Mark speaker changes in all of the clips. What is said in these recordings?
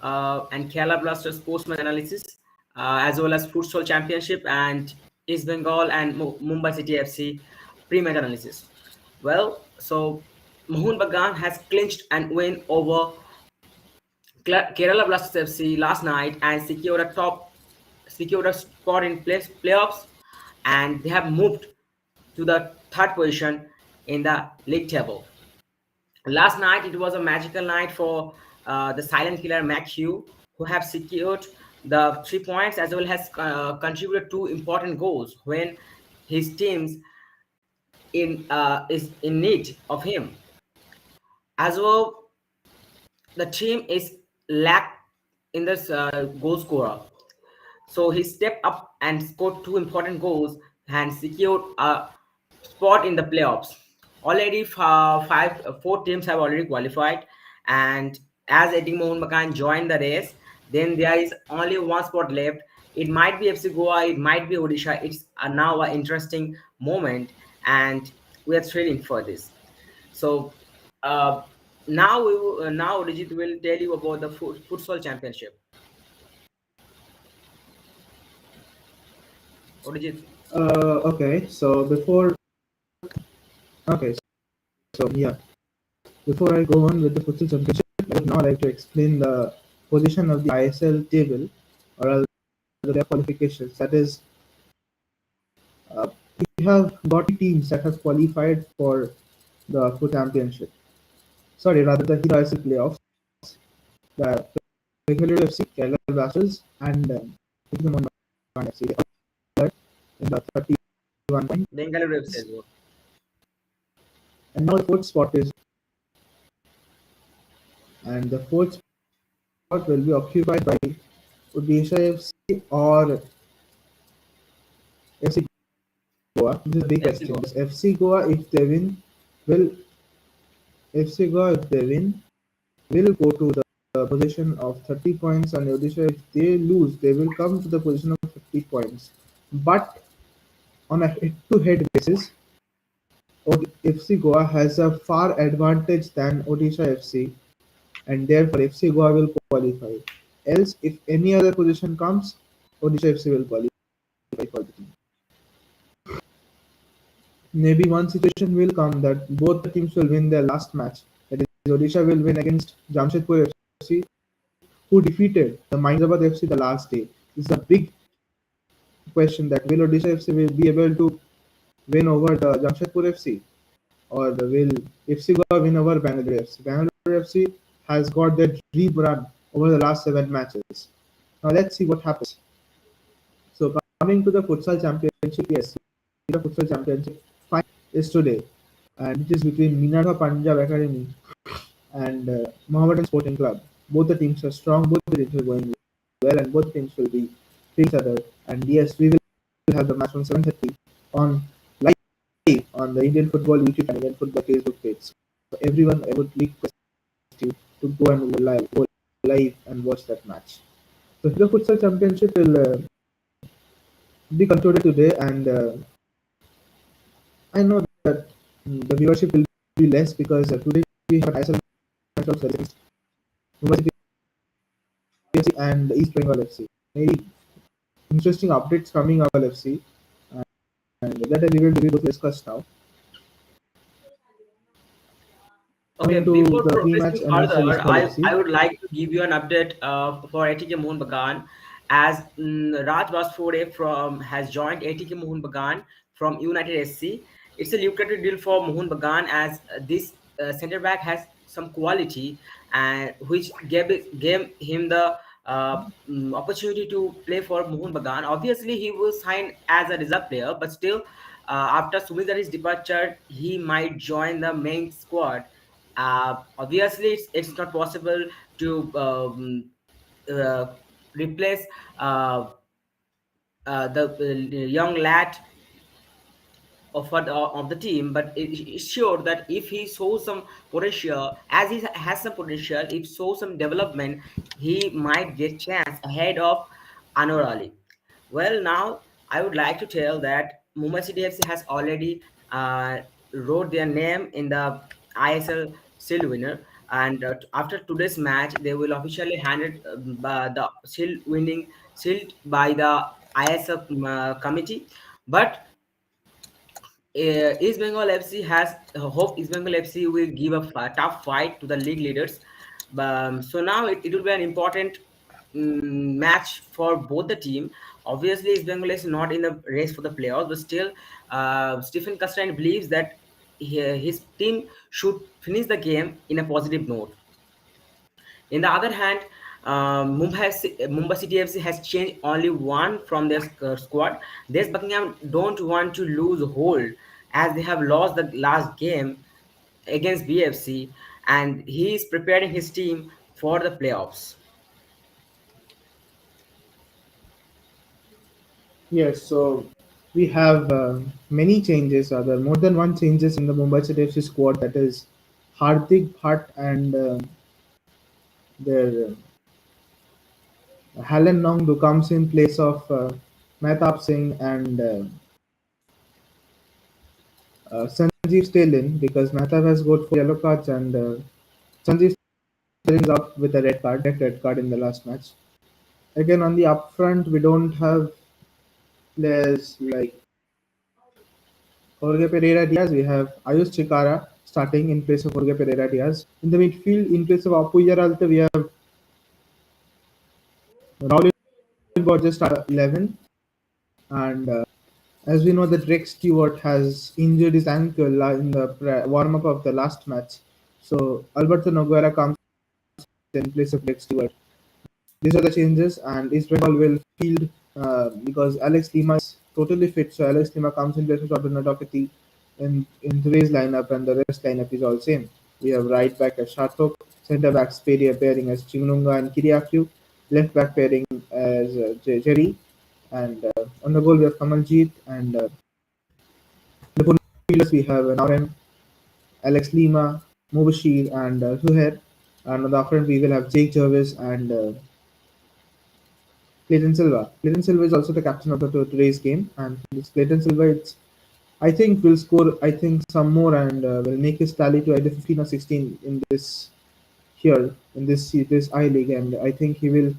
Speaker 1: and Kerala Blasters post-match analysis, as well as Futsal Championship and East Bengal and Mumbai City FC pre-match analysis. Well, so Mohun Bagan has clinched and win over Kerala Blasters FC last night and secured a spot in playoffs, and they have moved to the third position in the league table. Last night it was a magical night for the silent killer Mac Hugh, who have secured the 3 points as well as contributed two important goals when his teams is in need of him. As well, the team is lack in this goal scorer. So he stepped up and scored two important goals and secured a spot in the playoffs. Already, four teams have already qualified, and as Eddie Mohun Bagan joined the race, then there is only one spot left. It might be FC Goa, it might be Odisha. It's now an interesting moment, and we are thrilling for this. So uh, now Rijit will tell you about the futsal championship. Rijit.
Speaker 2: Okay, so okay, so yeah, before I go on with the futsal championship, I would now like to explain the position of the ISL table, or rather their qualifications. That is, uh, we have got teams that have qualified for the full championship. Sorry, rather the Hero ISL playoffs. The Bengaluru FC, Kerala Blasters, and Mohan FC in the 31
Speaker 1: Bengaluru FC
Speaker 2: points.
Speaker 1: as well.
Speaker 2: And now the fourth spot is, and the fourth spot will be occupied by Odisha FC or FC Goa. This is a big
Speaker 1: FC
Speaker 2: question.
Speaker 1: Goa.
Speaker 2: Does FC Goa, if they win, will FC Goa, if they win, will go to the position of 30 points, and Odisha, if they lose, they will come to the position of 50 points. But on a head-to-head basis, FC Goa has a far advantage than Odisha FC, and therefore FC Goa will qualify. Else, if any other position comes, Odisha FC will qualify for the team. Maybe one situation will come that both the teams will win their last match. That is, Odisha will win against Jamshedpur FC, who defeated the Mindabad FC the last day. This is a big question, that will Odisha FC will be able to win over the Jamshedpur FC, or will FC Goa win over Bangalore FC? Bangalore FC has got their dream run over the last 7 matches. Now let's see what happens. So coming to the futsal championship, yes, the futsal championship final is today, and it is between Minerva Punjab Academy and Mohammedan Sporting Club. Both the teams are strong, both the teams are going well, and both teams will be each other. And yes, we will have the match on 7:30 on live on the Indian Football YouTube and Indian Football Facebook page. So everyone, I would request you to go live and watch that match. So the futsal championship will be concluded today, and I know that the viewership will be less because today we have ISL matchups against Mumbai City FC and East Bengal FC. Maybe interesting updates coming out of FC, and that we will discuss now.
Speaker 1: Okay,
Speaker 2: Coming to
Speaker 1: before
Speaker 2: the pre-match
Speaker 1: progressing
Speaker 2: analysis of
Speaker 1: further,
Speaker 2: East Bengal
Speaker 1: I
Speaker 2: FC.
Speaker 1: would like to give you an update for ATK Mohun Bagan, as Raj Basfore from has joined ATK Mohun Bagan from United SC. It's a lucrative deal for Mohun Bagan, as this center back has some quality, and which gave him the opportunity to play for Mohun Bagan. Obviously, he will sign as a reserve player, but still, after Sumidari's departure, he might join the main squad. Obviously, it's not possible to uh, replace uh, the young lad of the team, but it's sure that if he shows some potential, as he has some potential, if shows some development, he might get chance ahead of Anwar Ali. Well, now I would like to tell that Mumbai City FC has already wrote their name in the ISL Seal winner. and after today's match, they will officially hand it the shield winning shield by the ISF committee. But East Bengal FC has hope East Bengal FC will give a tough fight to the league leaders. So now it will be an important match for both the team. Obviously, East Bengal is not in the race for the playoffs, but still, Stephen Castine believes that his team should finish the game in a positive note. In the other hand, Mumbai City FC has changed only one from their squad. This Buckingham don't want to lose hold as they have lost the last game against BFC, and he is preparing his team for the playoffs.
Speaker 2: Yes, so we have many changes, or there are more than one changes in the Mumbai City FC squad. That is Hardik Bhatt and their Halen Nongdu comes in place of Mehtab Singh and Sanjeev Stalin, because Mehtab has got 4 yellow cards and Sanjeev Stalin is out with a red card in the last match. Again, on the upfront, we don't have players like Jorge Pereira Diaz. We have Ayush Chikara starting in place of Jorge Pereira Diaz. In the midfield, in place of Apu Yaralte, we have Raul Borges start 11. And as we know, that Rex Stewart has injured his ankle in the warm up of the last match. So Alberto Noguera comes in place of Rex Stewart. These are the changes, and East Bengal will field because Alex Lima is totally fit. So Alex Lima comes in place of Abdul Doherty in today's lineup, and the rest lineup is all same. We have right back as Shatok, centre back pairing as Chingunga and Kiriaku, left back pairing as Jerry, and on the goal we have Kamaljeet, and the midfielders we have Nauren, Alex Lima, Mubashir, and Zuhair. And on the front we will have Jake Jervis and Clayton Silva. Clayton Silva is also the captain of the today's game, and this Clayton Silva, I think, will score. I think some more and will make his tally to either 15 or 16 in this here in this I League, and I think he will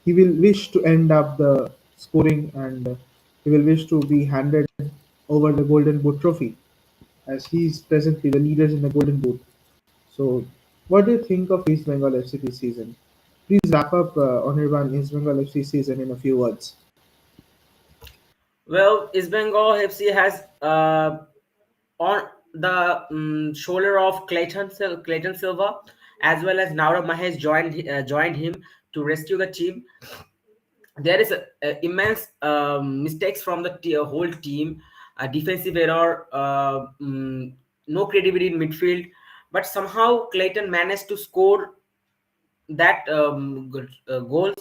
Speaker 2: wish to end up the scoring, and he will wish to be handed over the Golden Boot trophy, as he is presently the leaders in the Golden Boot. So, what do you think of East Bengal FC this season? Please wrap up Anirban East Bengal FC season in a few words.
Speaker 1: Well, East Bengal FC has on the shoulder of Clayton Silva, as well as Naura Mahesh joined him to rescue the team. There is immense mistakes from the whole team, defensive error, no credibility in midfield, but somehow Clayton managed to score that goals,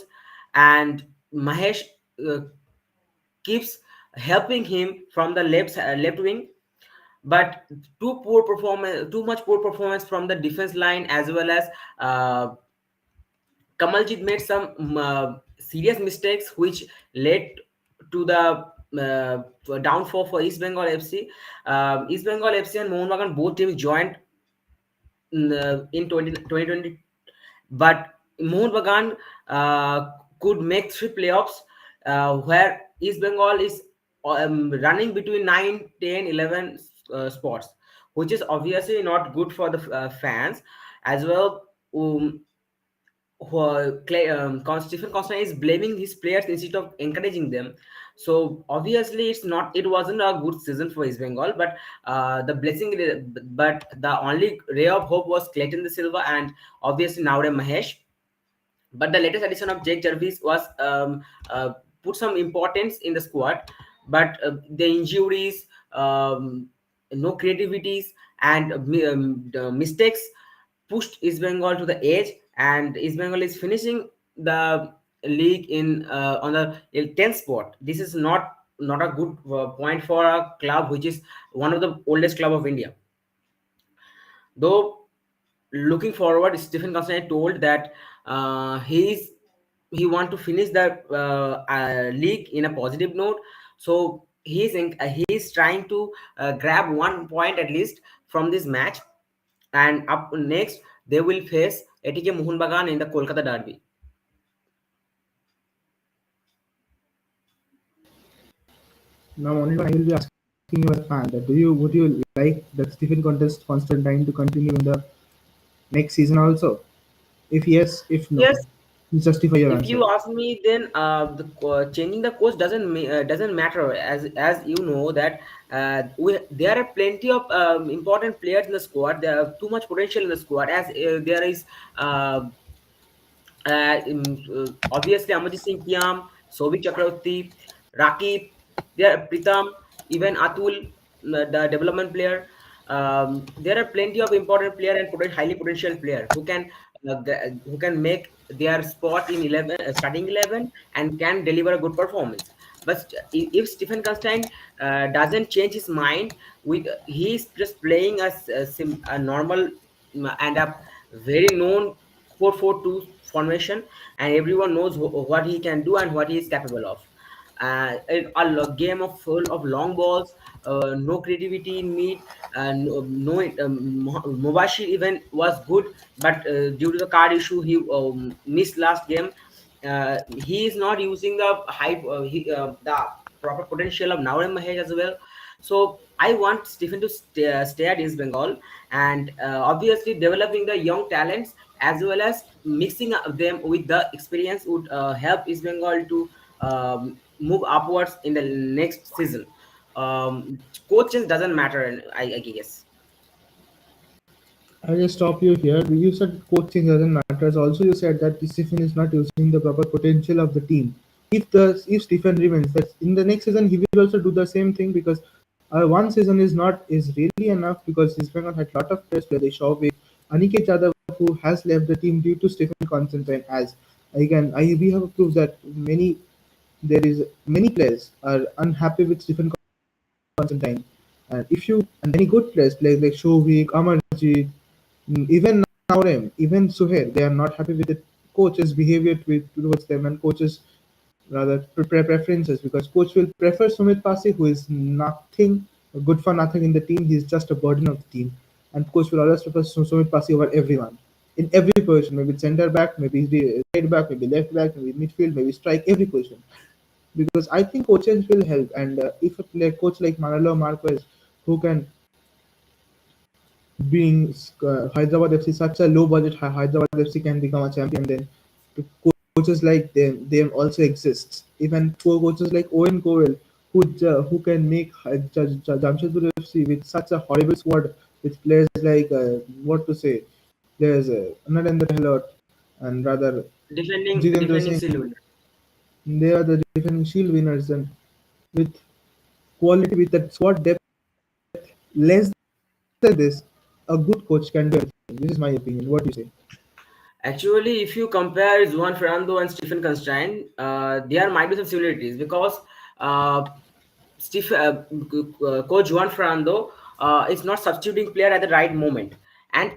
Speaker 1: and Mahesh uh, keeps helping him from the left wing. But too much poor performance from the defense line, as well as uh, Kamaljit made some serious mistakes, which led to the downfall for East Bengal FC. East Bengal FC and Mohun Bagan both teams joined in 2020, but Mohun Bagan could make 3 playoffs, where East Bengal is running between 9, 10, 11 spots, which is obviously not good for the fans as well. Stephen Constant is blaming his players instead of encouraging them. So obviously, it wasn't a good season for East Bengal. But but the only ray of hope was Clayton the Silva and obviously Naure Mahesh. But the latest addition of Jake Jarvis was put some importance in the squad, but the injuries, no creativities, and the mistakes pushed East Bengal to the edge, and East Bengal is finishing the league in on the 10th spot. This is not a good point for a club which is one of the oldest club of India. Though looking forward, Stephen Constantine told that he want to finish the league in a positive note. So he's trying to grab 1 point at least from this match, and up next they will face ATK Mohunbagan in the Kolkata derby.
Speaker 2: Now, only I will be asking you as a fan that would you like that Stephen Constantine to continue in the next season also? If yes, if no,
Speaker 1: Yes,
Speaker 2: please justify your
Speaker 1: if
Speaker 2: answer.
Speaker 1: you ask me, then changing the coach doesn't matter, as you know that there are plenty of important players in the squad. There are too much potential in the squad, as there is uh, obviously Amarjit Singh Kiam, Sobi Chakravarti, Rakib, there Pritam, even Atul, the development player. There are plenty of important player and highly potential player who can make their spot in 11 starting 11 and can deliver a good performance. But if Stephen Constantine doesn't change his mind, with he's just playing a normal and a very known 4-4-2 formation, and everyone knows what he can do and what he is capable of. Game of full of long balls, no creativity in mid, no Mobashir even was good, but due to the card issue, he missed last game. He is not using the the proper potential of Naurem Mahesh as well. So I want Stephen to stay at East Bengal, and obviously developing the young talents as well as mixing up them with the experience would help East Bengal to move upwards in the next season. Coaches doesn't matter, I guess.
Speaker 2: I'll just stop you here. You said coaching doesn't matter. Also, you said that Stephen is not using the proper potential of the team. If Stephen remains, that in the next season he will also do the same thing because one season is really enough because East Bengal had lot of players play. They Shovik, Aniket Yadav who has left the team due to Stephen Constantine. As we have proved that many players are unhappy with Stephen Constantine. And if you and many good players like Shovik, Amarjit, even Naurem, even Suhail, they are not happy with the coach's behavior towards them and coaches rather preferences because coach will prefer Sumit Pasi who is nothing good for nothing in the team. He's just a burden of the team, and coach will always prefer Sumit Pasi over everyone in every position. Maybe center back, maybe right back, maybe left back, maybe midfield, maybe strike every position because I think coaches will help. And if a coach like Manalo Marquez, who can being Hyderabad FC such a low budget, Hyderabad FC can become a champion. Then coaches like them also exists. Even coaches like Owen Cowell, who can make Jamshedpur FC with such a horrible squad with players like what to say. There's Narendra Gehlot and rather Jitendra
Speaker 1: Defending
Speaker 2: Singh.
Speaker 1: silver.
Speaker 2: They are the defending shield winners and with quality with that squad depth less than this, a good coach can do everything. This is my opinion. What do you say?
Speaker 1: Actually, if you compare Juan Fernando and Stephen Constantine, there might be some similarities because uh, Coach Juan Fernando is not substituting player at the right moment, and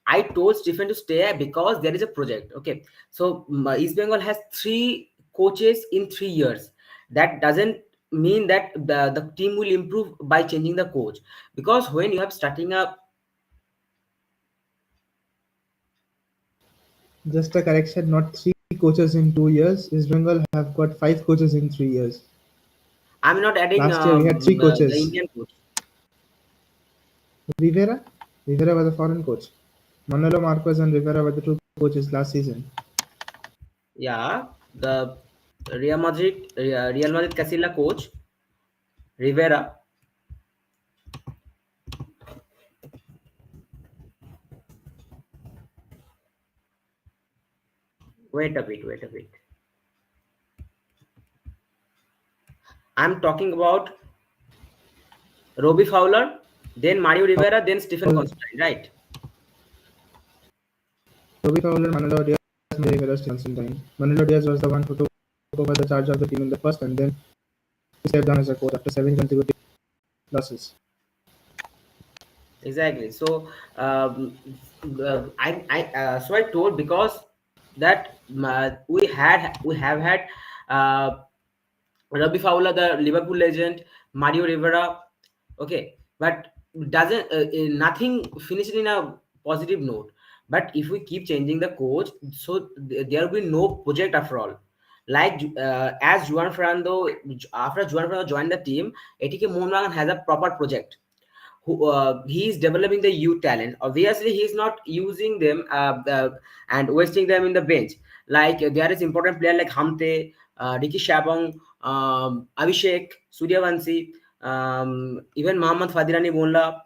Speaker 1: I told Stephen to stay because there is a project. Okay, so East Bengal has 3 coaches in 3 years. That doesn't mean that the team will improve by changing the coach, because when you have starting a
Speaker 2: Just a correction, not three coaches in 2 years. East Bengal have got five coaches in 3 years.
Speaker 1: I'm not adding
Speaker 2: Last year we had three
Speaker 1: the
Speaker 2: coaches.
Speaker 1: Indian coach.
Speaker 2: Rivera? Rivera was a foreign coach. Manolo Marquez and Rivera were the two coaches last season.
Speaker 1: Yeah, the Real Madrid Casilla coach Rivera. Wait a bit, wait a bit. I'm talking about Robbie Fowler, then Mario Rivera, then Stephen Constantine, right?
Speaker 2: Robbie Fowler, Manolo Diaz, Rivera, Constantine. Manolo Diaz was the one who took over the charge of the team in the first and then he stepped down as a coach after 7 consecutive losses.
Speaker 1: Exactly. So I told because that we have had uh, Robbie Fowler, the Liverpool legend, Mario Rivera. Okay, but doesn't nothing finished in a positive note. But if we keep changing the coach, so there will be no project after all. Like as Juan Fernando, after Juan Fernando joined the team, ATK Mohun has a proper project. He is developing the youth talent. Obviously, he is not using them and wasting them in the bench. Like there is important player like Hamte, Ricky Shabong, Abhishek, Suryavanshi, even Mohammad Fadirani Bolla.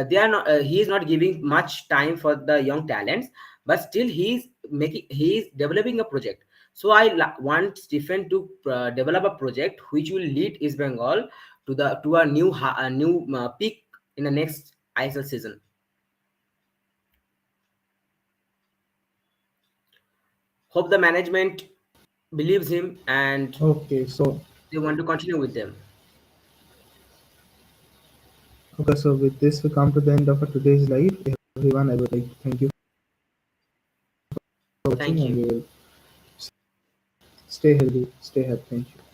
Speaker 1: They are not. He is not giving much time for the young talents, but still he is developing a project. So want Stephen to develop a project which will lead East Bengal to a new peak in the next ISL season. Hope the management believes him and
Speaker 2: Okay, so
Speaker 1: they want to continue with them.
Speaker 2: okay, so with this we come to the end of our today's live. Everyone, I would like to thank you for watching, and we will
Speaker 1: Thank you.
Speaker 2: stay healthy, stay happy. Thank you.